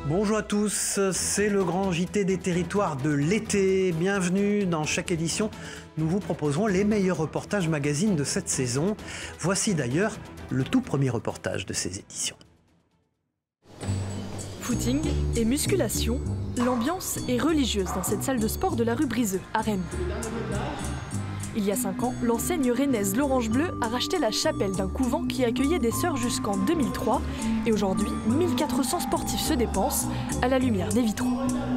Bonjour à tous, c'est le grand JT des territoires de l'été. Bienvenue dans chaque édition. Nous vous proposerons les meilleurs reportages magazines de cette saison. Voici d'ailleurs le tout premier reportage de ces éditions. Footing et musculation, l'ambiance est religieuse dans cette salle de sport de la rue Briseux, à Rennes. Il y a 5 ans, l'enseigne rennaise l'Orange Bleu a racheté la chapelle d'un couvent qui accueillait des sœurs jusqu'en 2003. Et aujourd'hui, 1400 sportifs se dépensent à la lumière des vitraux.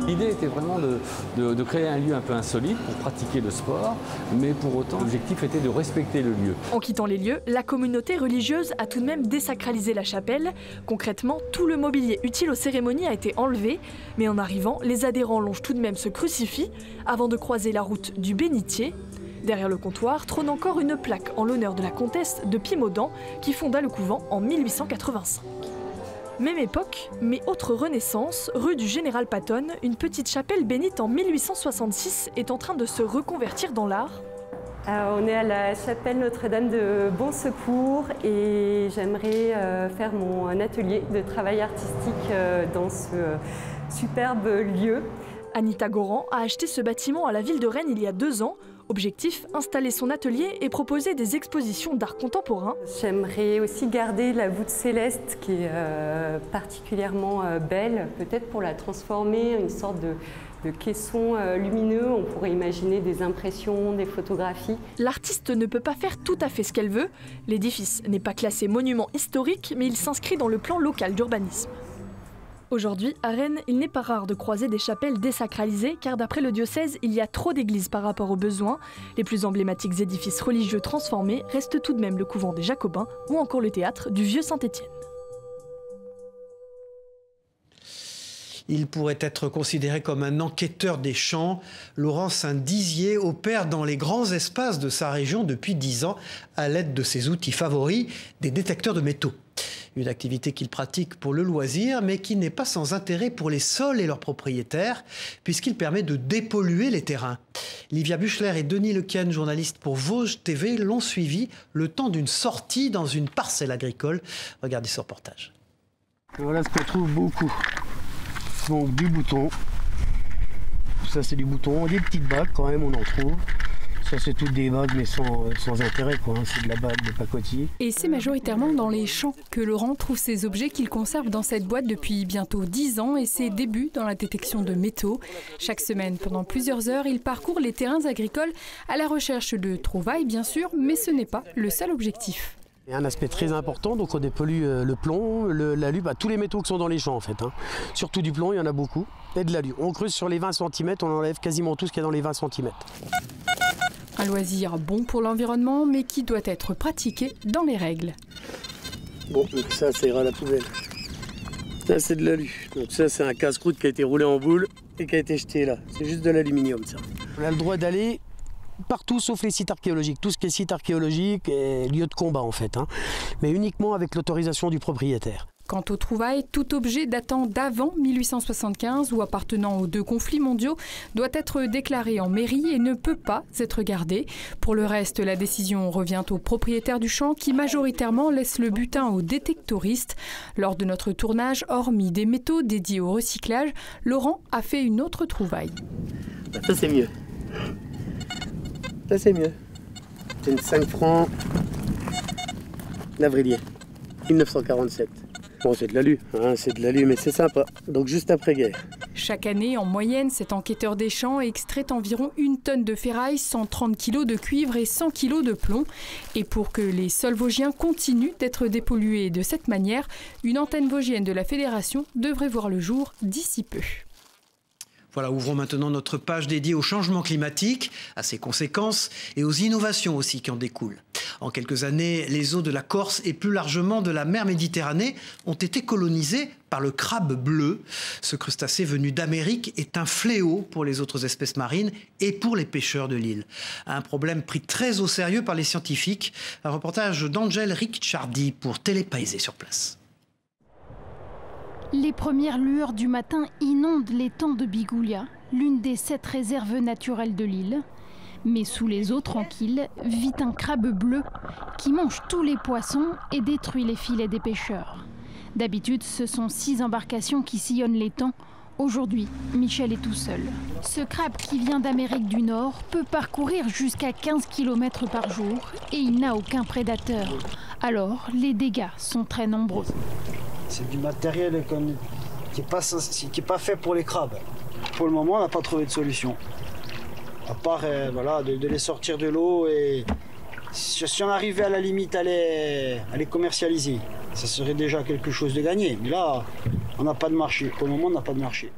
L'idée était vraiment de créer un lieu un peu insolite pour pratiquer le sport, mais pour autant, l'objectif était de respecter le lieu. En quittant les lieux, la communauté religieuse a tout de même désacralisé la chapelle. Concrètement, tout le mobilier utile aux cérémonies a été enlevé. Mais en arrivant, les adhérents longent tout de même ce crucifix avant de croiser la route du bénitier. Derrière le comptoir trône encore une plaque en l'honneur de la comtesse de Pimaudan qui fonda le couvent en 1885. Même époque, mais autre renaissance, rue du Général Patton, une petite chapelle bénite en 1866 est en train de se reconvertir dans l'art. On est à la chapelle Notre-Dame de Bon Secours et j'aimerais faire mon atelier de travail artistique dans ce superbe lieu. Anita Goran a acheté ce bâtiment à la ville de Rennes il y a 2 ans. Objectif, installer son atelier et proposer des expositions d'art contemporain. J'aimerais aussi garder la voûte céleste qui est particulièrement belle, peut-être pour la transformer en une sorte de caisson lumineux. On pourrait imaginer des impressions, des photographies. L'artiste ne peut pas faire tout à fait ce qu'elle veut. L'édifice n'est pas classé monument historique, mais il s'inscrit dans le plan local d'urbanisme. Aujourd'hui, à Rennes, il n'est pas rare de croiser des chapelles désacralisées car d'après le diocèse, il y a trop d'églises par rapport aux besoins. Les plus emblématiques édifices religieux transformés restent tout de même le couvent des Jacobins ou encore le théâtre du Vieux Saint-Étienne. Il pourrait être considéré comme un enquêteur des champs. Laurent Saint-Dizier opère dans les grands espaces de sa région depuis 10 ans à l'aide de ses outils favoris, des détecteurs de métaux. Une activité qu'il pratique pour le loisir, mais qui n'est pas sans intérêt pour les sols et leurs propriétaires, puisqu'il permet de dépolluer les terrains. Livia Buchler et Denis Lequien, journalistes pour Vosges TV, l'ont suivi le temps d'une sortie dans une parcelle agricole. Regardez ce reportage. Voilà ce qu'on trouve beaucoup. Donc du bouton. Ça c'est du bouton, des petites bagues quand même on en trouve. Ça c'est toutes des bagues mais sans intérêt quoi, c'est de la bague de pacotille. Et c'est majoritairement dans les champs que Laurent trouve ces objets qu'il conserve dans cette boîte depuis bientôt 10 ans et ses débuts dans la détection de métaux. Chaque semaine, pendant plusieurs heures, il parcourt les terrains agricoles à la recherche de trouvailles bien sûr, mais ce n'est pas le seul objectif. Il y a un aspect très important, donc on dépollue le plomb, l'alu, tous les métaux qui sont dans les champs en fait. Surtout du plomb, il y en a beaucoup, et de l'alu. On creuse sur les 20 cm, on enlève quasiment tout ce qu'il y a dans les 20 cm. Un loisir bon pour l'environnement, mais qui doit être pratiqué dans les règles. Bon, donc ça ira à la poubelle. Ça c'est de l'alu. Donc ça c'est un casse-croûte qui a été roulé en boule et qui a été jeté là. C'est juste de l'aluminium ça. On a le droit d'aller partout sauf les sites archéologiques. Tout ce qui est site archéologique est lieu de combat en fait, mais uniquement avec l'autorisation du propriétaire. Quant aux trouvailles, tout objet datant d'avant 1875 ou appartenant aux 2 conflits mondiaux doit être déclaré en mairie et ne peut pas être gardé. Pour le reste, la décision revient au propriétaire du champ qui majoritairement laisse le butin aux détectoristes. Lors de notre tournage, hormis des métaux dédiés au recyclage, Laurent a fait une autre trouvaille. Ça c'est mieux. Ça c'est mieux. C'est une 5 francs d'Avrilliers, 1947. Bon, c'est de l'alu, c'est de l'alu, mais c'est sympa. Donc juste après-guerre. Chaque année, en moyenne, cet enquêteur des champs extrait environ 1 tonne de ferraille, 130 kg de cuivre et 100 kg de plomb. Et pour que les sols vosgiens continuent d'être dépollués de cette manière, une antenne vosgienne de la Fédération devrait voir le jour d'ici peu. Voilà, ouvrons maintenant notre page dédiée au changement climatique, à ses conséquences et aux innovations aussi qui en découlent. En quelques années, les eaux de la Corse et plus largement de la mer Méditerranée ont été colonisées par le crabe bleu. Ce crustacé venu d'Amérique est un fléau pour les autres espèces marines et pour les pêcheurs de l'île. Un problème pris très au sérieux par les scientifiques. Un reportage d'Angèle Ricciardi pour Télépaysé sur place. Les premières lueurs du matin inondent l'étang de Bigoulia, l'une des 7 réserves naturelles de l'île. Mais sous les eaux tranquilles vit un crabe bleu qui mange tous les poissons et détruit les filets des pêcheurs. D'habitude, ce sont 6 embarcations qui sillonnent l'étang. Aujourd'hui, Michel est tout seul. Ce crabe qui vient d'Amérique du Nord peut parcourir jusqu'à 15 km par jour et il n'a aucun prédateur. Alors, les dégâts sont très nombreux. C'est du matériel qui n'est pas fait pour les crabes. Pour le moment, on n'a pas trouvé de solution. À part de les sortir de l'eau et si on arrivait à la limite à les commercialiser, ça serait déjà quelque chose de gagné. Mais là, on n'a pas de marché. Pour le moment, on n'a pas de marché.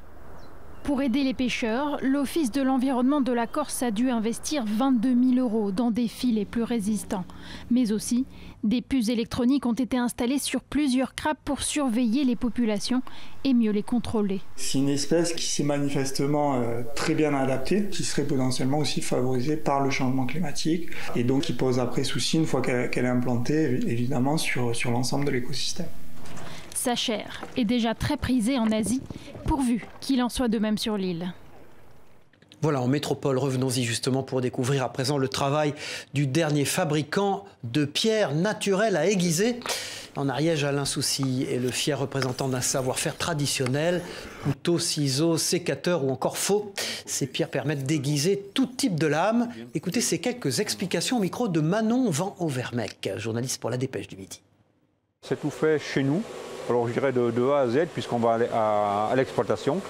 Pour aider les pêcheurs, l'Office de l'environnement de la Corse a dû investir 22 000 € dans des filets plus résistants. Mais aussi, des puces électroniques ont été installées sur plusieurs crabes pour surveiller les populations et mieux les contrôler. C'est une espèce qui s'est manifestement très bien adaptée, qui serait potentiellement aussi favorisée par le changement climatique et donc qui pose après souci une fois qu'elle est implantée, évidemment, sur l'ensemble de l'écosystème. Sa chair est déjà très prisée en Asie, pourvu qu'il en soit de même sur l'île. Voilà, en métropole, revenons-y justement pour découvrir à présent le travail du dernier fabricant de pierres naturelles à aiguiser. En Ariège, Alain Soucy est le fier représentant d'un savoir-faire traditionnel. Couteaux, ciseaux, sécateurs ou encore faux. Ces pierres permettent d'aiguiser tout type de lame. Écoutez ces quelques explications au micro de Manon Van Overmec, journaliste pour La Dépêche du Midi. C'est tout fait chez nous. Alors je dirais de A à Z, puisqu'on va aller à l'exploitation.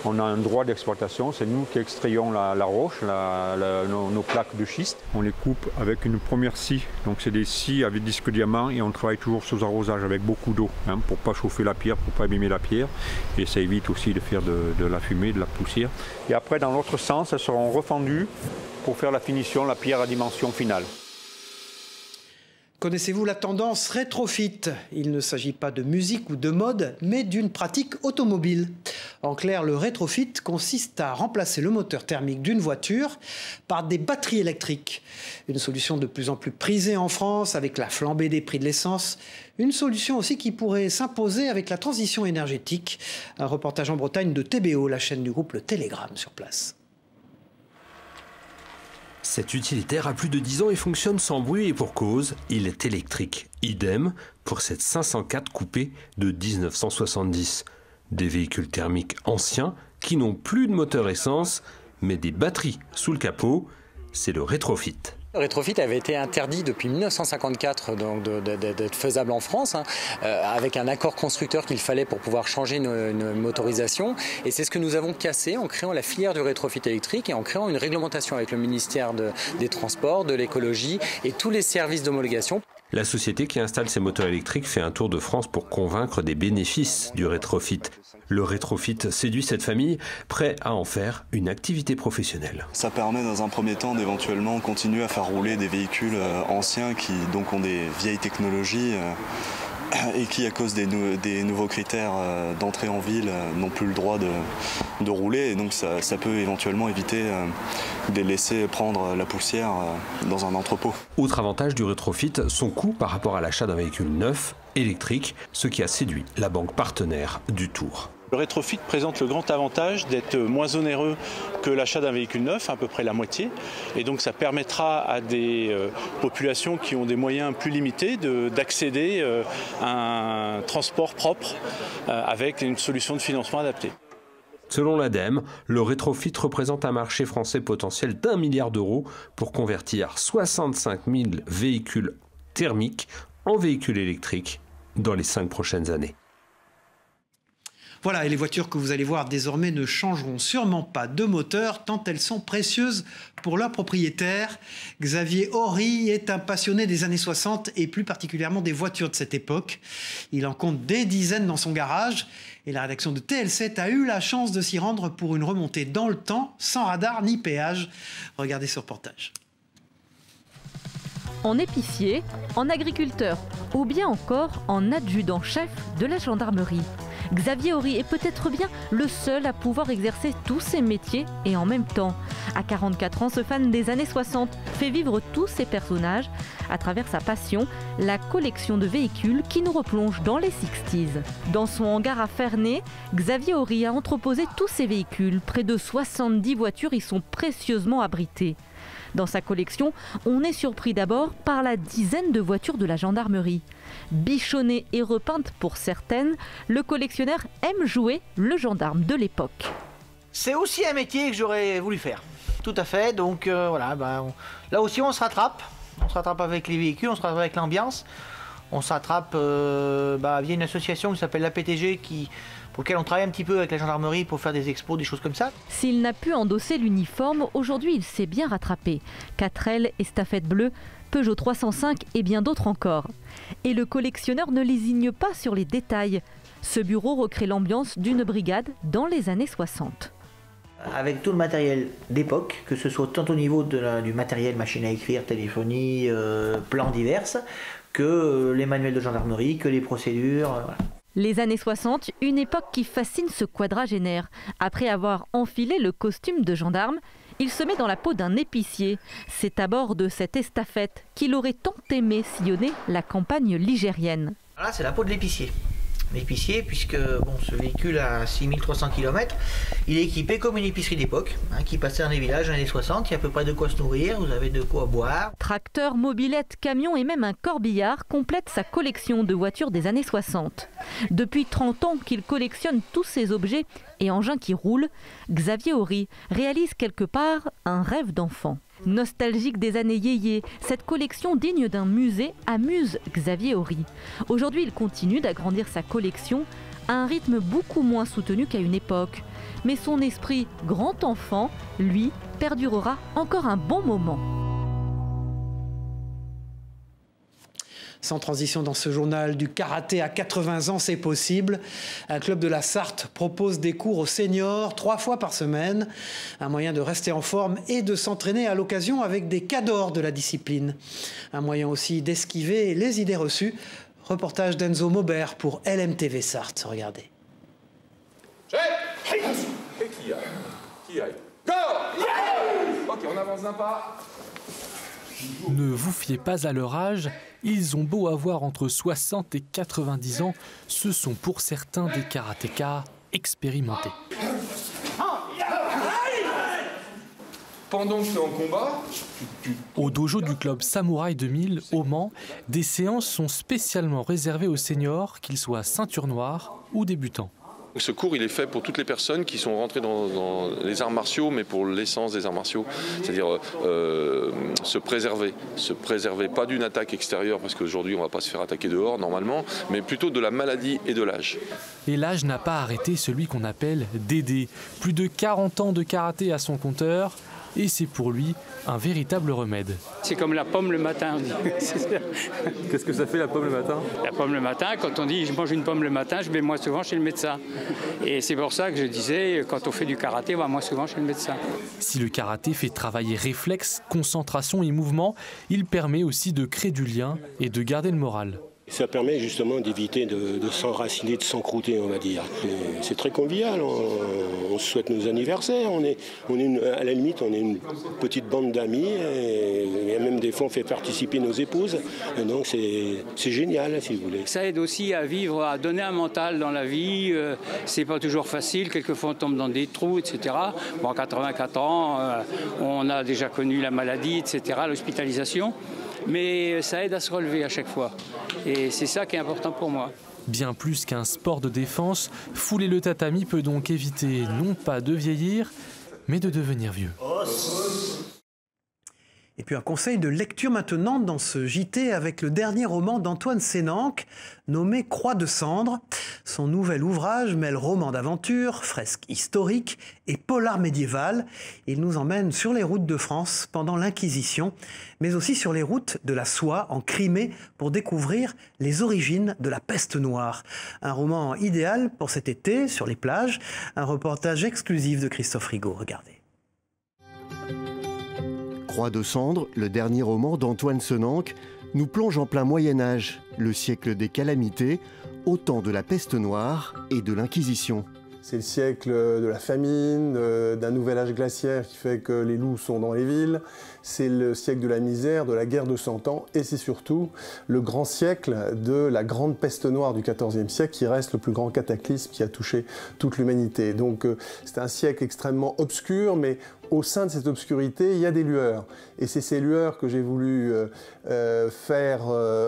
On a un droit d'exploitation, c'est nous qui extrayons la roche, nos plaques de schiste. On les coupe avec une première scie, donc c'est des scies avec disque diamant et on travaille toujours sous arrosage avec beaucoup d'eau, pour ne pas chauffer la pierre, pour ne pas abîmer la pierre. Et ça évite aussi de faire de la fumée, de la poussière. Et après dans l'autre sens, elles seront refendues pour faire la finition, la pierre à dimension finale. Connaissez-vous la tendance rétrofit? Il ne s'agit pas de musique ou de mode, mais d'une pratique automobile. En clair, le rétrofit consiste à remplacer le moteur thermique d'une voiture par des batteries électriques. Une solution de plus en plus prisée en France avec la flambée des prix de l'essence. Une solution aussi qui pourrait s'imposer avec la transition énergétique. Un reportage en Bretagne de TBO, la chaîne du groupe Le Télégramme sur place. Cet utilitaire a plus de 10 ans et fonctionne sans bruit et pour cause, il est électrique. Idem pour cette 504 coupée de 1970. Des véhicules thermiques anciens qui n'ont plus de moteur essence, mais des batteries sous le capot, c'est le rétrofit. Le rétrofit avait été interdit depuis 1954 d'être faisable en France, avec un accord constructeur qu'il fallait pour pouvoir changer une motorisation. Et c'est ce que nous avons cassé en créant la filière du rétrofit électrique et en créant une réglementation avec le ministère des Transports, de l'écologie et tous les services d'homologation. La société qui installe ces moteurs électriques fait un tour de France pour convaincre des bénéfices du rétrofit. Le rétrofit séduit cette famille, prêt à en faire une activité professionnelle. Ça permet dans un premier temps d'éventuellement continuer à faire rouler des véhicules anciens qui donc ont des vieilles technologies et qui, à cause des nouveaux critères d'entrée en ville, n'ont plus le droit de rouler. Et donc ça peut éventuellement éviter de les laisser prendre la poussière dans un entrepôt. Autre avantage du rétrofit, son coût par rapport à l'achat d'un véhicule neuf, électrique, ce qui a séduit la banque partenaire du Tour. Le rétrofit présente le grand avantage d'être moins onéreux que l'achat d'un véhicule neuf, à peu près la moitié. Et donc ça permettra à des populations qui ont des moyens plus limités d'accéder à un transport propre avec une solution de financement adaptée. Selon l'ADEME, le rétrofit représente un marché français potentiel d'1 milliard d'euros pour convertir 65 000 véhicules thermiques en véhicules électriques dans les 5 prochaines années. Voilà, et les voitures que vous allez voir désormais ne changeront sûrement pas de moteur tant elles sont précieuses pour leur propriétaire. Xavier Horry est un passionné des années 60 et plus particulièrement des voitures de cette époque. Il en compte des dizaines dans son garage et la rédaction de TL7 a eu la chance de s'y rendre pour une remontée dans le temps, sans radar ni péage. Regardez ce reportage. En épicier, en agriculteur ou bien encore en adjudant-chef de la gendarmerie. Xavier Horry est peut-être bien le seul à pouvoir exercer tous ces métiers et en même temps. À 44 ans, ce fan des années 60 fait vivre tous ces personnages à travers sa passion, la collection de véhicules qui nous replonge dans les 60s. Dans son hangar à Ferney, Xavier Horry a entreposé tous ces véhicules. Près de 70 voitures y sont précieusement abritées. Dans sa collection, on est surpris d'abord par la dizaine de voitures de la gendarmerie. Bichonnée et repeinte pour certaines, le collectionneur aime jouer le gendarme de l'époque. C'est aussi un métier que j'aurais voulu faire. Tout à fait, donc voilà, là aussi on se rattrape. On se rattrape avec les véhicules, on se rattrape avec l'ambiance. On se rattrape via une association qui s'appelle la PTG pour laquelle on travaille un petit peu avec la gendarmerie pour faire des expos, des choses comme ça. S'il n'a pu endosser l'uniforme, aujourd'hui il s'est bien rattrapé. 4L, estafette bleue, Peugeot 305 et bien d'autres encore. Et le collectionneur ne lésigne pas sur les détails. Ce bureau recrée l'ambiance d'une brigade dans les années 60. Avec tout le matériel d'époque, que ce soit tant au niveau du matériel, machine à écrire, téléphonie, plans divers, que les manuels de gendarmerie, que les procédures. Voilà. Les années 60, une époque qui fascine ce quadragénaire. Après avoir enfilé le costume de gendarme, il se met dans la peau d'un épicier. C'est à bord de cette estafette qu'il aurait tant aimé sillonner la campagne ligérienne. Voilà, c'est la peau de l'épicier. L'épicier, puisque ce véhicule a 6300 km, il est équipé comme une épicerie d'époque, qui passait dans les villages dans les années 60, il y a à peu près de quoi se nourrir, vous avez de quoi boire. Tracteur, mobilette, camion et même un corbillard complètent sa collection de voitures des années 60. Depuis 30 ans qu'il collectionne tous ces objets et engins qui roulent, Xavier Horry réalise quelque part un rêve d'enfant. Nostalgique des années yéyé, cette collection digne d'un musée amuse Xavier Horry. Aujourd'hui, il continue d'agrandir sa collection à un rythme beaucoup moins soutenu qu'à une époque. Mais son esprit grand enfant, lui, perdurera encore un bon moment. Sans transition dans ce journal, du karaté à 80 ans, c'est possible. Un club de la Sarthe propose des cours aux seniors 3 fois par semaine. Un moyen de rester en forme et de s'entraîner à l'occasion avec des cadors de la discipline. Un moyen aussi d'esquiver les idées reçues. Reportage d'Enzo Maubert pour LMTV Sarthe. Regardez. Et qui aille Go. Ok, on avance d'un pas. Ne vous fiez pas à leur âge, ils ont beau avoir entre 60 et 90 ans, ce sont pour certains des karatékas expérimentés. Pendant que tu es en combat, Au dojo du club Samouraï 2000 au Mans, des séances sont spécialement réservées aux seniors, qu'ils soient ceinture noire ou débutants. ce cours il est fait pour toutes les personnes qui sont rentrées dans les arts martiaux, mais pour l'essence des arts martiaux, c'est-à-dire se préserver pas d'une attaque extérieure, parce qu'aujourd'hui on ne va pas se faire attaquer dehors normalement, mais plutôt de la maladie et de l'âge. Et l'âge n'a pas arrêté celui qu'on appelle Dédé. Plus de 40 ans de karaté à son compteur, et c'est pour lui un véritable remède. C'est comme la pomme le matin. Qu'est-ce que ça fait la pomme le matin? La pomme le matin, quand on dit je mange une pomme le matin, je vais moins souvent chez le médecin. Et c'est pour ça que je disais, quand on fait du karaté, on va moins souvent chez le médecin. Si le karaté fait travailler réflexe, concentration et mouvement, il permet aussi de créer du lien et de garder le moral. Ça permet justement d'éviter de s'enraciner, de s'encrouter, on va dire. C'est très convivial, on se souhaite nos anniversaires, à la limite on est une petite bande d'amis, et même des fois on fait participer nos épouses, et donc c'est génial si vous voulez. Ça aide aussi à vivre, à donner un mental dans la vie, c'est pas toujours facile, quelquefois on tombe dans des trous, etc. Bon, à 84 ans, on a déjà connu la maladie, etc., l'hospitalisation. Mais ça aide à se relever à chaque fois. Et c'est ça qui est important pour moi. Bien plus qu'un sport de défense, fouler le tatami peut donc éviter non pas de vieillir, mais de devenir vieux. Et puis un conseil de lecture maintenant dans ce JT avec le dernier roman d'Antoine Sénanque, nommé Croix de cendre. Son nouvel ouvrage mêle roman d'aventure, fresque historique et polar médiéval. Il nous emmène sur les routes de France pendant l'Inquisition, mais aussi sur les routes de la soie en Crimée pour découvrir les origines de la peste noire. Un roman idéal pour cet été sur les plages. Un reportage exclusif de Christophe Rigaud. Regardez. Croix de cendre, le dernier roman d'Antoine Sénanque, nous plonge en plein Moyen-Âge, le siècle des calamités, au temps de la peste noire et de l'Inquisition. C'est le siècle de la famine, d'un nouvel âge glaciaire qui fait que les loups sont dans les villes. C'est le siècle de la misère, de la guerre de 100 ans. Et c'est surtout le grand siècle de la grande peste noire du XIVe siècle qui reste le plus grand cataclysme qui a touché toute l'humanité. Donc c'est un siècle extrêmement obscur, mais au sein de cette obscurité, il y a des lueurs. Et c'est ces lueurs que j'ai voulu faire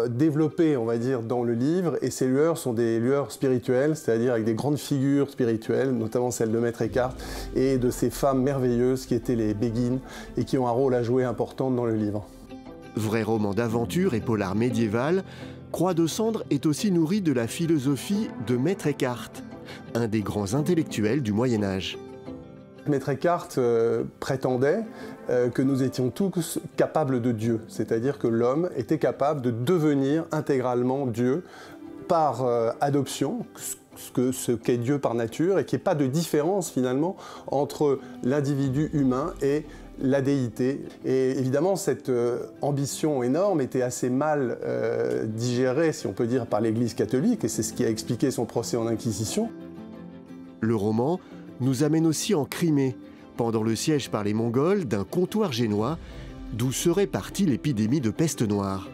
développer, on va dire, dans le livre. Et ces lueurs sont des lueurs spirituelles, c'est-à-dire avec des grandes figures spirituelles, notamment celle de Maître Eckhart, et de ces femmes merveilleuses qui étaient les béguines et qui ont un rôle à jouer important dans le livre. Vrai roman d'aventure et polar médiéval, Croix de cendre est aussi nourri de la philosophie de Maître Eckhart, un des grands intellectuels du Moyen-Âge. Maître Eckhart prétendait que nous étions tous capables de Dieu, c'est-à-dire que l'homme était capable de devenir intégralement Dieu par adoption, ce qu'est Dieu par nature, et qu'il n'y ait pas de différence finalement entre l'individu humain et la déité. Et évidemment, cette ambition énorme était assez mal digérée, si on peut dire, par l'Église catholique, et c'est ce qui a expliqué son procès en Inquisition. Le roman nous amène aussi en Crimée, pendant le siège par les Mongols d'un comptoir génois, d'où serait partie l'épidémie de peste noire.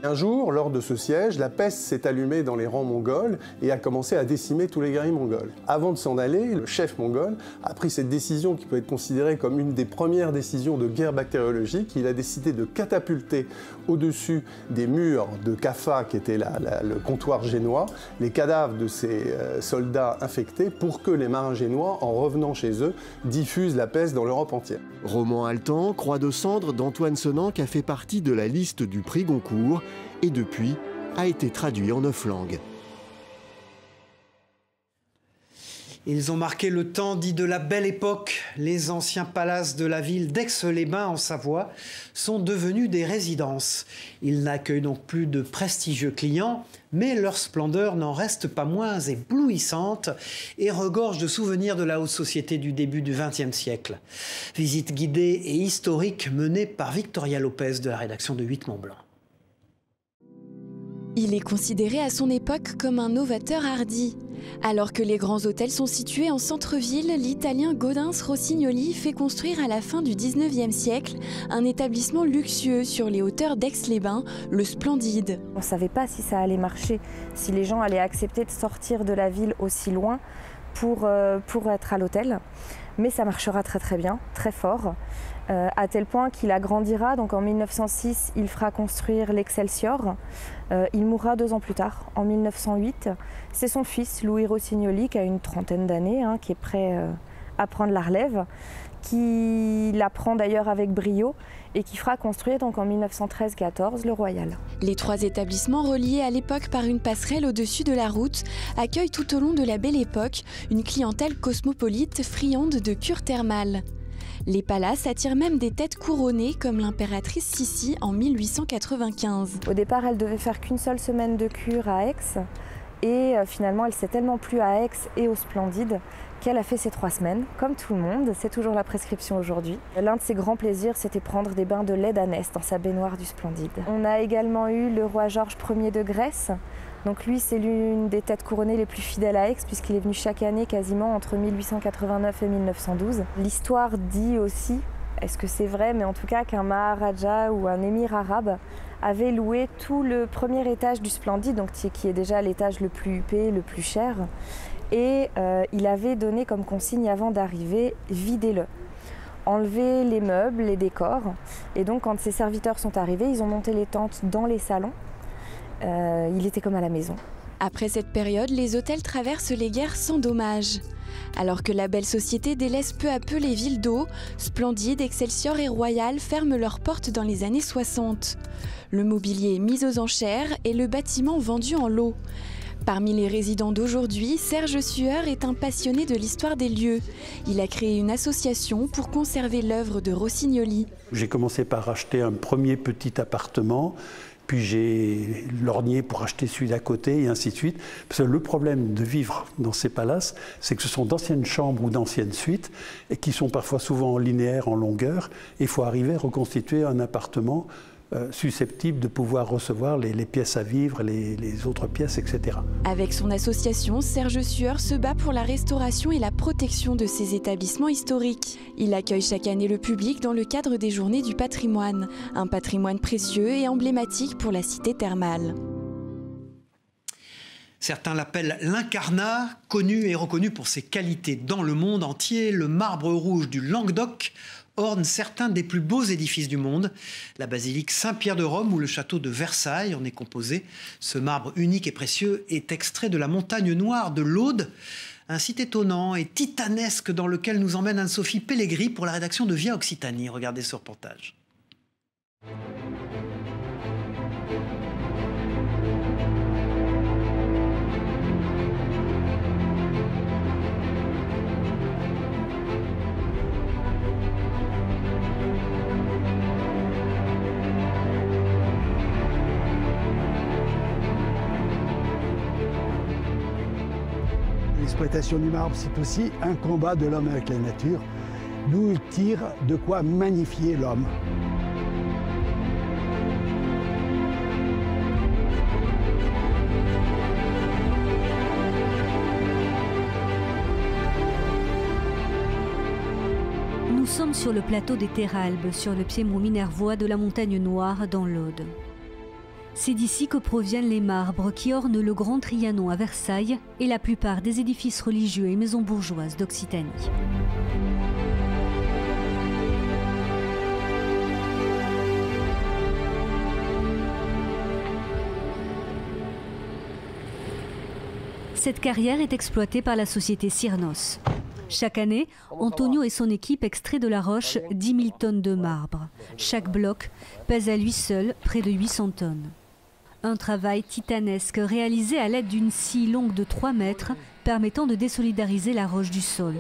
Un jour, lors de ce siège, la peste s'est allumée dans les rangs mongols et a commencé à décimer tous les guerriers mongols. Avant de s'en aller, le chef mongol a pris cette décision qui peut être considérée comme une des premières décisions de guerre bactériologique. Il a décidé de catapulter au-dessus des murs de Kaffa, qui était le comptoir génois, les cadavres de ces soldats infectés pour que les marins génois, en revenant chez eux, diffusent la peste dans l'Europe entière. Roman haletant, Croix de cendre d'Antoine Senanque a fait partie de la liste du prix Goncourt et depuis a été traduit en 9 langues. Ils ont marqué le temps dit de la Belle Époque. Les anciens palaces de la ville d'Aix-les-Bains en Savoie sont devenus des résidences. Ils n'accueillent donc plus de prestigieux clients, mais leur splendeur n'en reste pas moins éblouissante et regorge de souvenirs de la haute société du début du XXe siècle. Visite guidée et historique menée par Victoria Lopez de la rédaction de 8 Mont-Blanc. Il est considéré à son époque comme un novateur hardi. Alors que les grands hôtels sont situés en centre-ville, l'Italien Gaudens Rossignoli fait construire à la fin du XIXe siècle un établissement luxueux sur les hauteurs d'Aix-les-Bains, le Splendide. On ne savait pas si ça allait marcher, si les gens allaient accepter de sortir de la ville aussi loin pour être à l'hôtel. Mais ça marchera très très bien, très fort. À tel point qu'il agrandira, donc en 1906, il fera construire l'Excelsior. Il mourra 2 ans plus tard, en 1908. C'est son fils, Louis Rossignoli, qui a une trentaine d'années, qui est prêt à prendre la relève, qui la prend d'ailleurs avec brio et qui fera construire donc en 1913-14 le Royal. Les 3 établissements reliés à l'époque par une passerelle au-dessus de la route accueillent tout au long de la Belle Époque une clientèle cosmopolite friande de cure thermale. Les palaces attirent même des têtes couronnées comme l'impératrice Sissi en 1895. Au départ, elle devait faire qu'une seule semaine de cure à Aix et finalement elle s'est tellement plu à Aix et au Splendide qu'elle a fait ses 3 semaines, comme tout le monde, c'est toujours la prescription aujourd'hui. L'un de ses grands plaisirs, c'était prendre des bains de lait d'ânesse dans sa baignoire du Splendide. On a également eu le roi Georges Ier de Grèce. Donc lui, c'est l'une des têtes couronnées les plus fidèles à Aix puisqu'il est venu chaque année quasiment entre 1889 et 1912. L'histoire dit aussi, est-ce que c'est vrai, mais en tout cas qu'un Maharaja ou un émir arabe avait loué tout le premier étage du Splendide, donc qui est déjà l'étage le plus huppé, le plus cher. Et il avait donné comme consigne avant d'arriver, videz-le. Enlevez les meubles, les décors. Et donc quand ses serviteurs sont arrivés, ils ont monté les tentes dans les salons. Il était comme à la maison. Après cette période, les hôtels traversent les guerres sans dommages. Alors que la belle société délaisse peu à peu les villes d'eau, Splendide, Excelsior et Royal ferment leurs portes dans les années 60. Le mobilier est mis aux enchères et le bâtiment vendu en lot. Parmi les résidents d'aujourd'hui, Serge Sueur est un passionné de l'histoire des lieux. Il a créé une association pour conserver l'œuvre de Rossignoli. J'ai commencé par acheter un premier petit appartement. Puis j'ai lorgné pour acheter celui d'à côté et ainsi de suite. Parce que le problème de vivre dans ces palaces, c'est que ce sont d'anciennes chambres ou d'anciennes suites et qui sont parfois souvent linéaires en longueur. Il faut arriver à reconstituer un appartement susceptible de pouvoir recevoir les pièces à vivre, les autres pièces, etc. Avec son association, Serge Sueur se bat pour la restauration et la protection de ces établissements historiques. Il accueille chaque année le public dans le cadre des Journées du patrimoine, un patrimoine précieux et emblématique pour la cité thermale. Certains l'appellent l'incarnat, connu et reconnu pour ses qualités dans le monde entier. Le marbre rouge du Languedoc orne certains des plus beaux édifices du monde. La basilique Saint-Pierre de Rome ou le château de Versailles en est composé. Ce marbre unique et précieux est extrait de la montagne noire de l'Aude, un site étonnant et titanesque dans lequel nous emmène Anne-Sophie Pellegrini pour la rédaction de Via Occitanie. Regardez ce reportage. L'exploitation du marbre, c'est aussi un combat de l'homme avec la nature, d'où il tire de quoi magnifier l'homme. Nous sommes sur le plateau des Terralbes, sur le piémont minervois de la montagne Noire dans l'Aude. C'est d'ici que proviennent les marbres qui ornent le Grand Trianon à Versailles et la plupart des édifices religieux et maisons bourgeoises d'Occitanie. Cette carrière est exploitée par la société Cyrnos. Chaque année, Antonio et son équipe extraient de la roche 10 000 tonnes de marbre. Chaque bloc pèse à lui seul près de 800 tonnes. Un travail titanesque réalisé à l'aide d'une scie longue de 3 mètres permettant de désolidariser la roche du sol.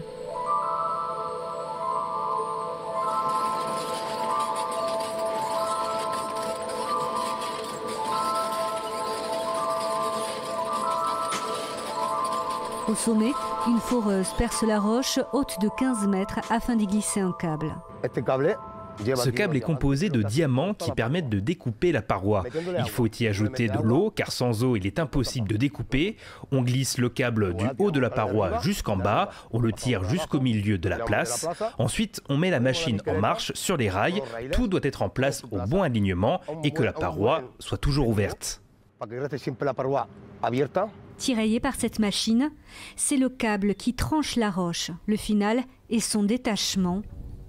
Au sommet, une foreuse perce la roche haute de 15 mètres afin d'y glisser un câble. Ce câble est composé de diamants qui permettent de découper la paroi. Il faut y ajouter de l'eau, car sans eau, il est impossible de découper. On glisse le câble du haut de la paroi jusqu'en bas, on le tire jusqu'au milieu de la place. Ensuite, on met la machine en marche sur les rails. Tout doit être en place au bon alignement et que la paroi soit toujours ouverte. Tiraillé par cette machine, c'est le câble qui tranche la roche. Le final est son détachement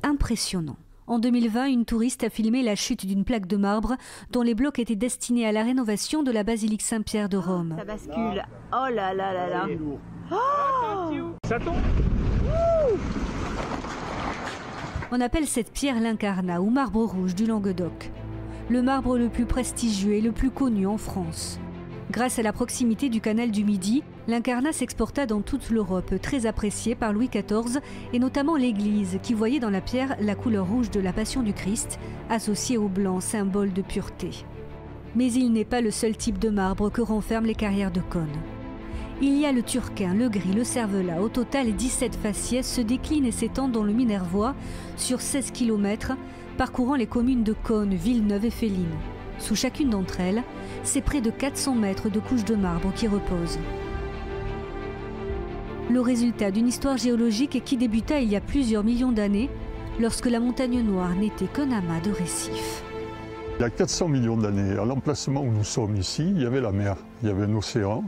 impressionnant. En 2020, une touriste a filmé la chute d'une plaque de marbre dont les blocs étaient destinés à la rénovation de la basilique Saint-Pierre de Rome. Ça bascule. Oh là là là là. Oh, ça tombe. On appelle cette pierre l'incarnat ou marbre rouge du Languedoc. Le marbre le plus prestigieux et le plus connu en France. Grâce à la proximité du canal du Midi, l'incarnat s'exporta dans toute l'Europe, très apprécié par Louis XIV et notamment l'Église, qui voyait dans la pierre la couleur rouge de la Passion du Christ, associée au blanc, symbole de pureté. Mais il n'est pas le seul type de marbre que renferment les carrières de Cosne. Il y a le turquin, le gris, le cervelas. Au total, 17 faciès se déclinent et s'étendent dans le Minervois sur 16 km, parcourant les communes de Cosne, Villeneuve et Féline. Sous chacune d'entre elles, c'est près de 400 mètres de couches de marbre qui reposent. Le résultat d'une histoire géologique qui débuta il y a plusieurs millions d'années, lorsque la montagne Noire n'était qu'un amas de récifs. Il y a 400 millions d'années, à l'emplacement où nous sommes ici, il y avait la mer, il y avait un océan.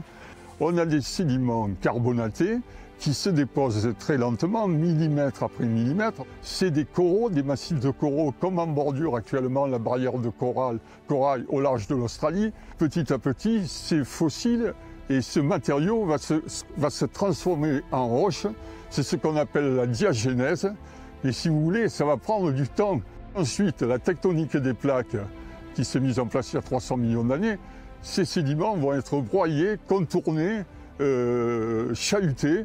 On a des sédiments carbonatés qui se déposent très lentement, millimètre après millimètre. C'est des coraux, des massifs de coraux, comme en bordure actuellement la barrière de corail au large de l'Australie. Petit à petit, ces fossiles et ce matériau va se transformer en roche. C'est ce qu'on appelle la diagénèse. Et si vous voulez, ça va prendre du temps. Ensuite, la tectonique des plaques qui s'est mise en place il y a 300 millions d'années, ces sédiments vont être broyés, contournés, chahutés.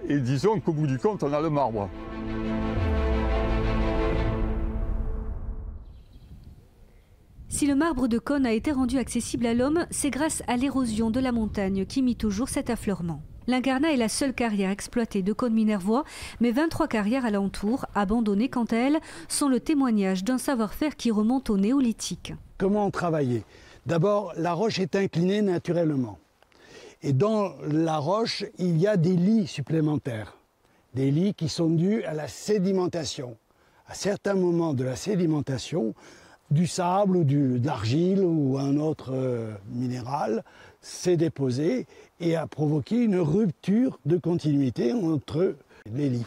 Et disons qu'au bout du compte, on a le marbre. Si le marbre de Cosne a été rendu accessible à l'homme, c'est grâce à l'érosion de la montagne qui mit au jour cet affleurement. L'incarnat est la seule carrière exploitée de Cosne-Minervois, mais 23 carrières alentour, abandonnées quant à elles, sont le témoignage d'un savoir-faire qui remonte au néolithique. Comment on travaillait? D'abord, la roche est inclinée naturellement. Et dans la roche, il y a des lits supplémentaires. Des lits qui sont dus à la sédimentation. À certains moments de la sédimentation, du sable ou de l'argile ou un autre minéral s'est déposé et a provoqué une rupture de continuité entre les lits.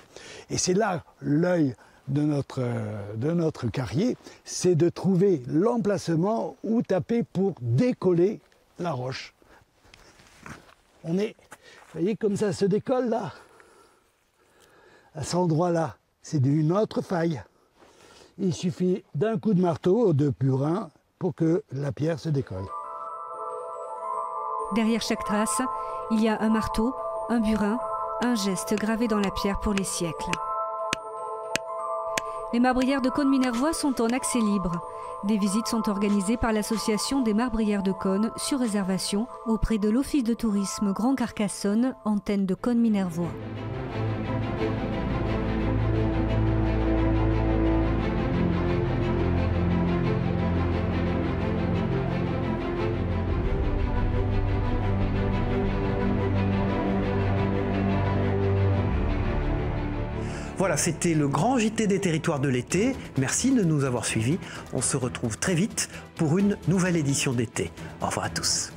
Et c'est là l'œil de notre carrier, c'est de trouver l'emplacement où taper pour décoller la roche. On est, vous voyez comme ça se décolle là, à cet endroit-là, c'est une autre faille. Il suffit d'un coup de marteau ou de burin pour que la pierre se décolle. Derrière chaque trace, il y a un marteau, un burin, un geste gravé dans la pierre pour les siècles. Les marbrières de Cosne-Minervois sont en accès libre. Des visites sont organisées par l'association des marbrières de Cosne sur réservation auprès de l'Office de tourisme Grand Carcassonne, antenne de Cosne-Minervois. Voilà, c'était le grand JT des territoires de l'été. Merci de nous avoir suivis. On se retrouve très vite pour une nouvelle édition d'été. Au revoir à tous.